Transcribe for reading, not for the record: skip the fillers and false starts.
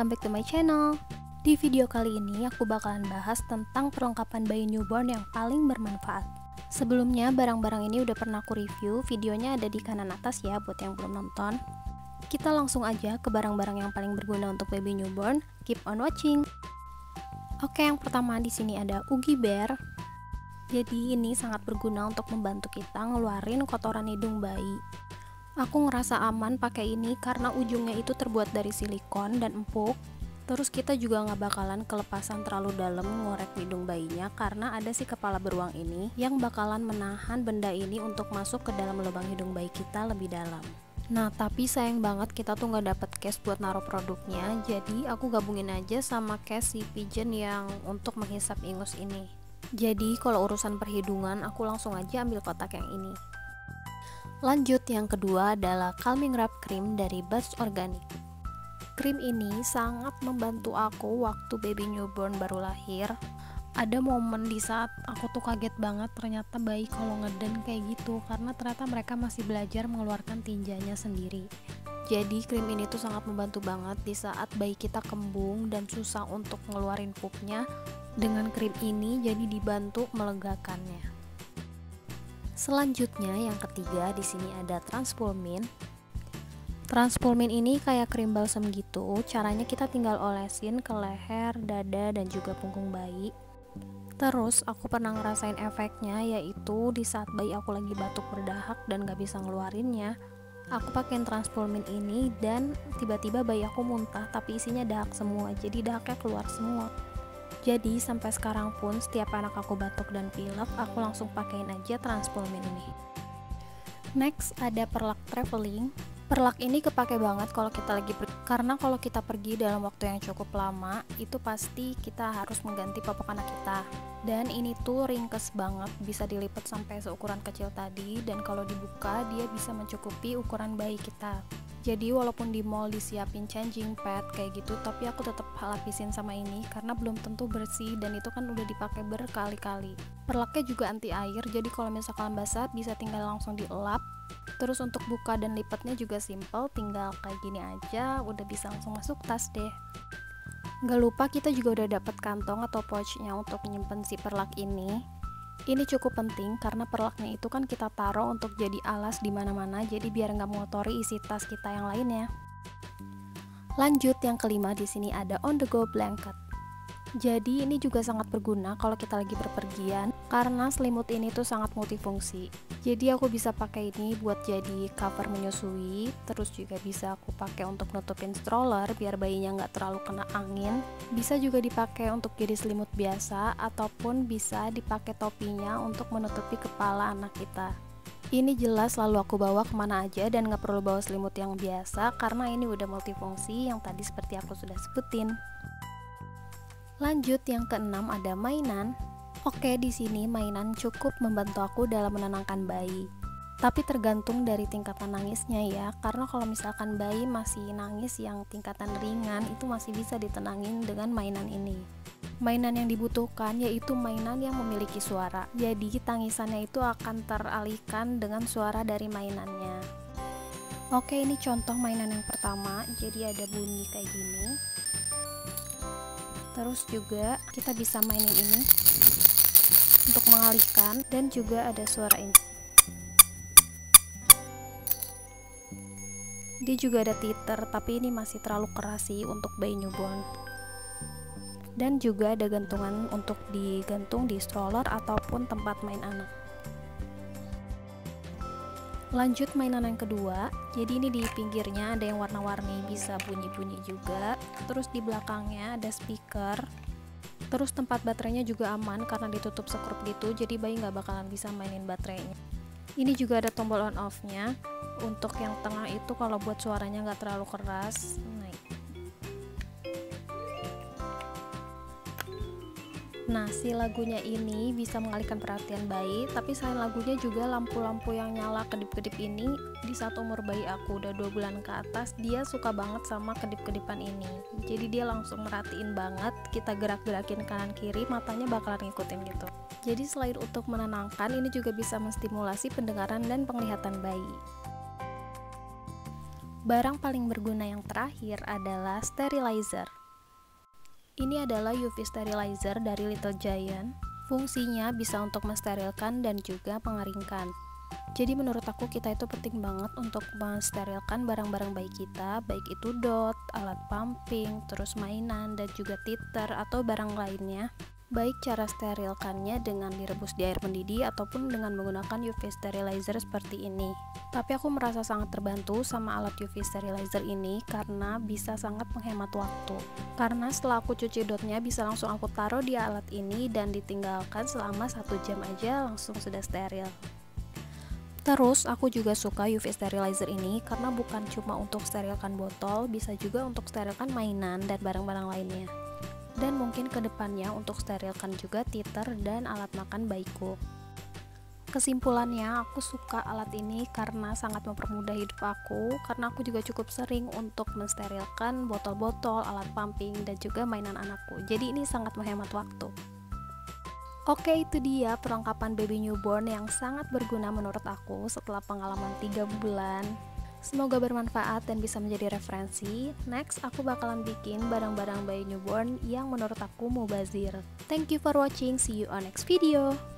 welcome back to my channel. Di video kali ini aku bakalan bahas tentang perlengkapan bayi newborn yang paling bermanfaat. Sebelumnya barang-barang ini udah pernah aku review, videonya ada di kanan atas ya buat yang belum nonton. Kita langsung aja ke barang-barang yang paling berguna untuk baby newborn. Keep on watching. Oke, yang pertama di sini ada Oogie Bear. Jadi ini sangat berguna untuk membantu kita ngeluarin kotoran hidung bayi. Aku ngerasa aman pakai ini karena ujungnya itu terbuat dari silikon dan empuk. Terus kita juga nggak bakalan kelepasan terlalu dalam ngorek hidung bayinya karena ada si kepala beruang ini yang bakalan menahan benda ini untuk masuk ke dalam lubang hidung bayi kita lebih dalam. Nah, tapi sayang banget kita tuh nggak dapet case buat naruh produknya, jadi aku gabungin aja sama case si pigeon yang untuk menghisap ingus ini. Jadi kalau urusan perhidungan aku langsung aja ambil kotak yang ini. Lanjut, yang kedua adalah Calming Wrap Cream dari Buds Organic. Krim ini sangat membantu aku waktu baby newborn baru lahir. Ada momen di saat aku tuh kaget banget ternyata bayi kalau ngeden kayak gitu, karena ternyata mereka masih belajar mengeluarkan tinjanya sendiri. Jadi krim ini tuh sangat membantu banget di saat bayi kita kembung dan susah untuk ngeluarin pupnya. Dengan krim ini jadi dibantu melegakannya. Selanjutnya yang ketiga di sini ada Transpulmin. Transpulmin ini kayak krim balsam gitu. Caranya kita tinggal olesin ke leher, dada, dan juga punggung bayi. Terus aku pernah ngerasain efeknya, yaitu di saat bayi aku lagi batuk berdahak dan gak bisa ngeluarinnya. Aku pakein Transpulmin ini dan tiba-tiba bayi aku muntah tapi isinya dahak semua, jadi dahaknya keluar semua. Jadi sampai sekarang pun setiap anak aku batuk dan pilek, aku langsung pakein aja Transpulmin ini. Next ada perlak traveling. Perlak ini kepake banget kalau kita lagi pergi, karena kalau kita pergi dalam waktu yang cukup lama, itu pasti kita harus mengganti popok anak kita. Dan ini tuh ringkes banget, bisa dilipat sampai seukuran kecil tadi, dan kalau dibuka dia bisa mencukupi ukuran bayi kita. Jadi walaupun di mall disiapin changing pad kayak gitu, tapi aku tetap lapisin sama ini karena belum tentu bersih dan itu kan udah dipakai berkali-kali. Perlaknya juga anti air, jadi kalau misalkan basah bisa tinggal langsung dielap. Terus untuk buka dan lipatnya juga simple, tinggal kayak gini aja udah bisa langsung masuk tas deh. Gak lupa kita juga udah dapet kantong atau pouchnya untuk nyimpen si perlak ini. Ini cukup penting karena perlaknya itu kan kita taruh untuk jadi alas di mana-mana, jadi biar nggak mengotori isi tas kita yang lainnya. Lanjut, yang kelima di sini ada On The Go Blanket. Jadi ini juga sangat berguna kalau kita lagi berpergian karena selimut ini tuh sangat multifungsi. Jadi aku bisa pakai ini buat jadi cover menyusui, terus juga bisa aku pakai untuk nutupin stroller biar bayinya nggak terlalu kena angin. Bisa juga dipakai untuk jadi selimut biasa ataupun bisa dipakai topinya untuk menutupi kepala anak kita. Ini jelas selalu aku bawa kemana aja dan nggak perlu bawa selimut yang biasa karena ini udah multifungsi yang tadi seperti aku sudah sebutin. Lanjut, yang keenam ada mainan. Oke, di sini mainan cukup membantu aku dalam menenangkan bayi. Tapi tergantung dari tingkatan nangisnya ya, karena kalau misalkan bayi masih nangis yang tingkatan ringan, itu masih bisa ditenangin dengan mainan ini. Mainan yang dibutuhkan yaitu mainan yang memiliki suara. Jadi tangisannya itu akan teralihkan dengan suara dari mainannya. Oke, ini contoh mainan yang pertama. Jadi ada bunyi kayak gini. Terus juga kita bisa mainin ini untuk mengalihkan, dan juga ada suara ini. Dia juga ada titer, tapi ini masih terlalu keras sih untuk bayi newborn. Dan juga ada gantungan untuk digantung di stroller ataupun tempat main anak. Lanjut, mainan yang kedua. Jadi ini di pinggirnya ada yang warna-warni, bisa bunyi-bunyi juga. Terus di belakangnya ada speaker. Terus tempat baterainya juga aman karena ditutup sekrup gitu, jadi bayi nggak bakalan bisa mainin baterainya. Ini juga ada tombol on off nya. Untuk yang tengah itu kalau buat suaranya nggak terlalu keras. Nah, si lagunya ini bisa mengalihkan perhatian bayi, tapi selain lagunya juga lampu-lampu yang nyala kedip-kedip ini. Di saat umur bayi aku udah 2 bulan ke atas, dia suka banget sama kedip-kedipan ini. Jadi dia langsung merhatiin banget, kita gerak-gerakin kanan kiri, matanya bakalan ngikutin gitu. Jadi selain untuk menenangkan, ini juga bisa menstimulasi pendengaran dan penglihatan bayi. Barang paling berguna yang terakhir adalah sterilizer. Ini adalah UV sterilizer dari Little Giant. Fungsinya bisa untuk mensterilkan dan juga mengeringkan. Jadi menurut aku kita itu penting banget untuk mensterilkan barang-barang bayi kita, baik itu dot, alat pumping, terus mainan, dan juga teeter atau barang lainnya. Baik cara sterilkannya dengan direbus di air mendidih ataupun dengan menggunakan UV sterilizer seperti ini. Tapi aku merasa sangat terbantu sama alat UV sterilizer ini karena bisa sangat menghemat waktu. Karena setelah aku cuci dotnya bisa langsung aku taruh di alat ini dan ditinggalkan selama 1 jam aja langsung sudah steril. Terus aku juga suka UV sterilizer ini karena bukan cuma untuk sterilkan botol, bisa juga untuk sterilkan mainan dan barang-barang lainnya. Dan mungkin kedepannya untuk sterilkan juga teeter dan alat makan bayiku. Kesimpulannya, aku suka alat ini karena sangat mempermudah hidup aku, karena aku juga cukup sering untuk mensterilkan botol-botol, alat pumping, dan juga mainan anakku. Jadi ini sangat menghemat waktu. Oke, itu dia perlengkapan baby newborn yang sangat berguna menurut aku setelah pengalaman 3 bulan. Semoga bermanfaat dan bisa menjadi referensi. Next, aku bakalan bikin barang-barang bayi newborn yang menurut aku mubazir. Thank you for watching, see you on next video.